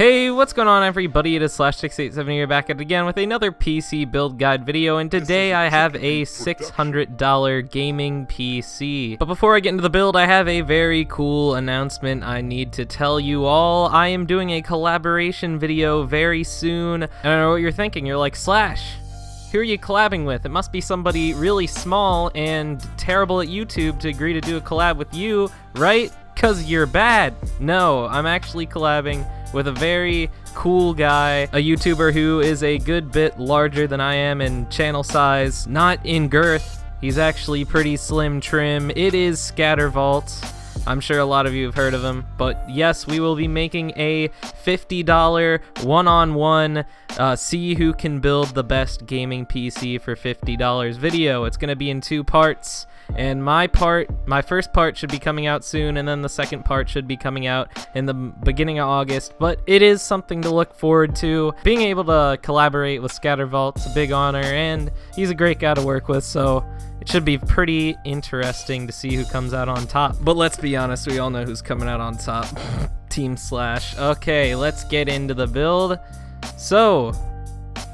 Hey, what's going on everybody? It is Slash687 here back at it again with another PC build guide video, and today I have a $600 gaming PC. But before I get into the build, I have a very cool announcement I need to tell you all. I am doing a collaboration video very soon. I don't know what you're thinking. You're like, Slash, who are you collabing with? It must be somebody really small and terrible at YouTube to agree to do a collab with you, right? 'Cause you're bad. No, I'm actually collabing with a very cool guy, a YouTuber who is a good bit larger than I am in channel size, not in girth. He's actually pretty slim trim. It is Scattervault. I'm sure a lot of you have heard of him, but yes, we will be making a $50 one-on-one see who can build the best gaming PC for $50 video. It's gonna be in 2 parts. And my first part should be coming out soon, and then the second part should be coming out in the beginning of August. But it is something to look forward to. Being able to collaborate with Scattervault's a big honor, and he's a great guy to work with, so it should be pretty interesting to see who comes out on top. But let's be honest, we all know who's coming out on top. Team Slash. Okay, let's get into the build. So,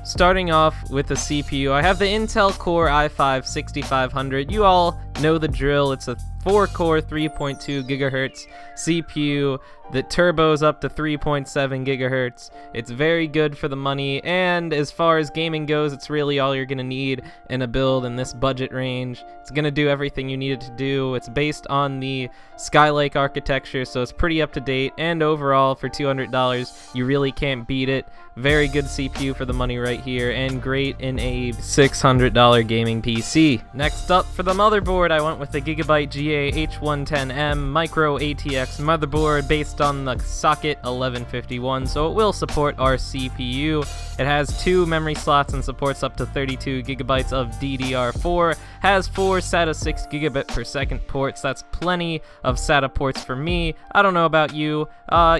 starting off with the CPU, I have the Intel Core i5-6500. You all know the drill. It's a 4-core, 3.2 gigahertz CPU that turbos up to 3.7 gigahertz. It's very good for the money, and as far as gaming goes, it's really all you're gonna need in a build in this budget range. It's gonna do everything you need it to do. It's based on the Skylake architecture, so it's pretty up to date, and overall, for $200, you really can't beat it. Very good CPU for the money right here, and great in a $600 gaming PC. Next up, for the motherboard, I went with the Gigabyte GA-H110M Micro ATX motherboard based on the socket 1151, so it will support our CPU. It has 2 memory slots and supports up to 32 gigabytes of DDR4, has 4 SATA 6 gigabit per second ports. That's plenty of SATA ports for me. I don't know about you,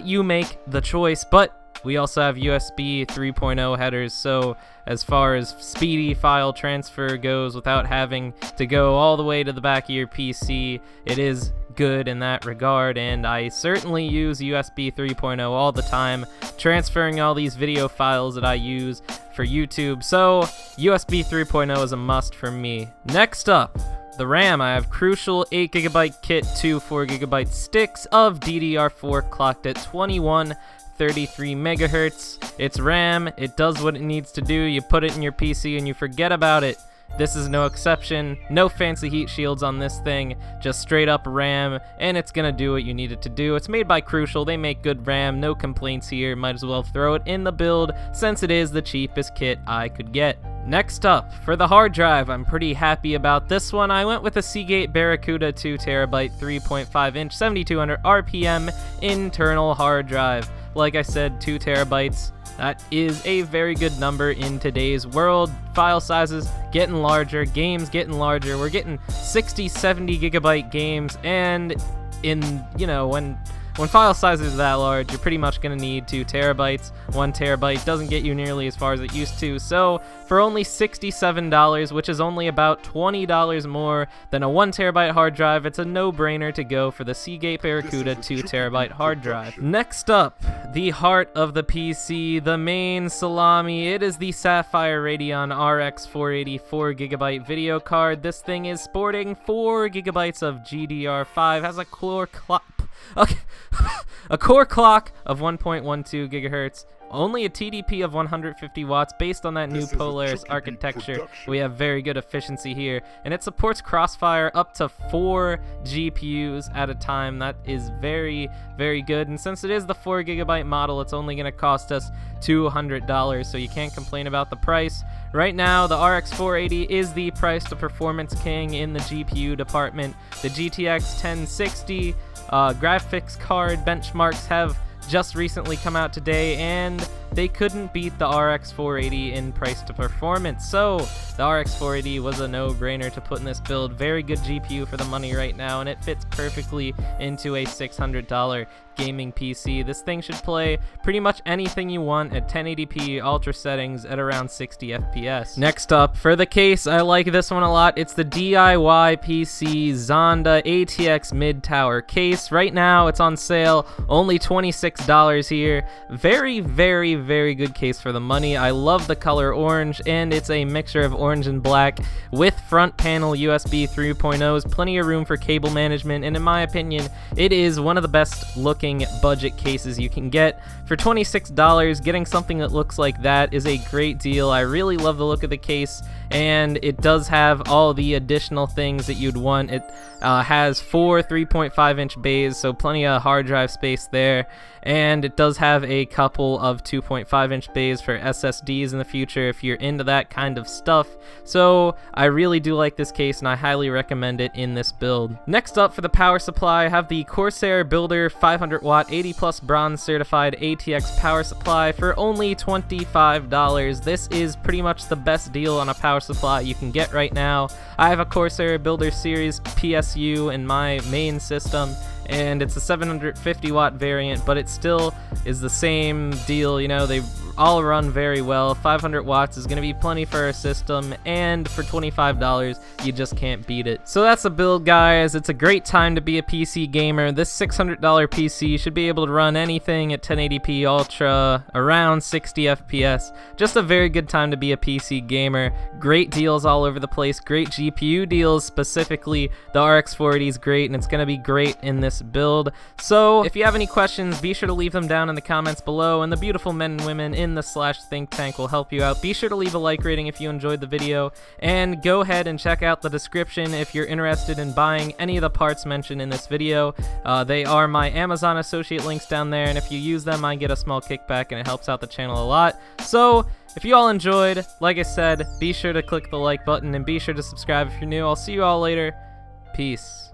you make the choice, but we also have USB 3.0 headers, so as far as speedy file transfer goes without having to go all the way to the back of your PC, it is good in that regard, and I certainly use USB 3.0 all the time, transferring all these video files that I use for YouTube, so USB 3.0 is a must for me. Next up, the RAM. I have Crucial 8GB kit, 2 4GB sticks of DDR4 clocked at 2133 megahertz. It's RAM, it does what it needs to do. You put it in your PC and you forget about it. This is no exception. No fancy heat shields on this thing, just straight up RAM, and it's gonna do what you need it to do. It's made by Crucial, they make good RAM, no complaints here. Might as well throw it in the build since it is the cheapest kit I could get. Next up, for the hard drive, I'm pretty happy about this one. I went with a Seagate Barracuda 2TB 3.5-inch 7200 RPM internal hard drive. Like I said, 2 terabytes. That is a very good number in today's world. File sizes getting larger, games getting larger. We're getting 60, 70 gigabyte games, and when file sizes are that large, you're pretty much going to need 2 terabytes. 1 terabyte doesn't get you nearly as far as it used to. So for only $67, which is only about $20 more than a 1 terabyte hard drive, it's a no-brainer to go for the Seagate Barracuda 2 terabyte hard drive. Next up, the heart of the PC, the main salami. It is the Sapphire Radeon RX 480 4GB video card. This thing is sporting 4 gigabytes of GDR5, has a core clock. Okay, a core clock of 1.12 gigahertz, only a TDP of 150 watts based on that new Polaris architecture. We have very good efficiency here, and it supports Crossfire up to 4 GPUs at a time. That is very, very good, and since it is the 4 gigabyte model, it's only going to cost us $200, so you can't complain about the price. Right now, the RX 480 is the price to performance king in the GPU department. The GTX 1060 graphics card benchmarks have just recently come out today, and they couldn't beat the RX 480 in price to performance. So the RX 480 was a no-brainer to put in this build. Very good GPU for the money right now, and it fits perfectly into a $600 gaming PC. This thing should play pretty much anything you want at 1080p ultra settings at around 60 FPS. Next up, for the case, I like this one a lot. It's the DIY PC Zonda ATX mid-tower case. Right now, it's on sale, only $26 here. Very, very, very good case for the money. I love the color orange, and it's a mixture of orange and black with front panel USB 3.0s, plenty of room for cable management, and in my opinion, it is one of the best looking budget cases you can get. For $26, getting something that looks like that is a great deal. I really love the look of the case, and it does have all the additional things that you'd want. It has 4 3.5-inch bays, so plenty of hard drive space there, and it does have a couple of 2.5-inch bays for SSDs in the future if you're into that kind of stuff. So I really do like this case, and I highly recommend it in this build. Next up, for the power supply, I have the Corsair Builder 500 watt 80 plus bronze certified ATX power supply for only $25. This is pretty much the best deal on a power supply you can get right now. I have a Corsair Builder Series PSU in my main system, and it's a 750 watt variant, but it still is the same deal. You know, they all run very well. 500 watts is going to be plenty for a system, and for $25 you just can't beat it. So that's the build, guys. It's a great time to be a PC gamer. This $600 PC should be able to run anything at 1080p ultra around 60 FPS. Just a very good time to be a PC gamer. Great deals all over the place, great GPU deals. Specifically, the RX 480 is great, and it's going to be great in this build. So if you have any questions, be sure to leave them down in the comments below, and the beautiful men and women in the /think tank will help you out. Be sure to leave a like rating if you enjoyed the video, and go ahead and check out the description if you're interested in buying any of the parts mentioned in this video. They are my Amazon associate links down there, and if you use them, I get a small kickback, and it helps out the channel a lot. So if you all enjoyed, like I said, be sure to click the like button, and be sure to subscribe if you're new. I'll see you all later. Peace.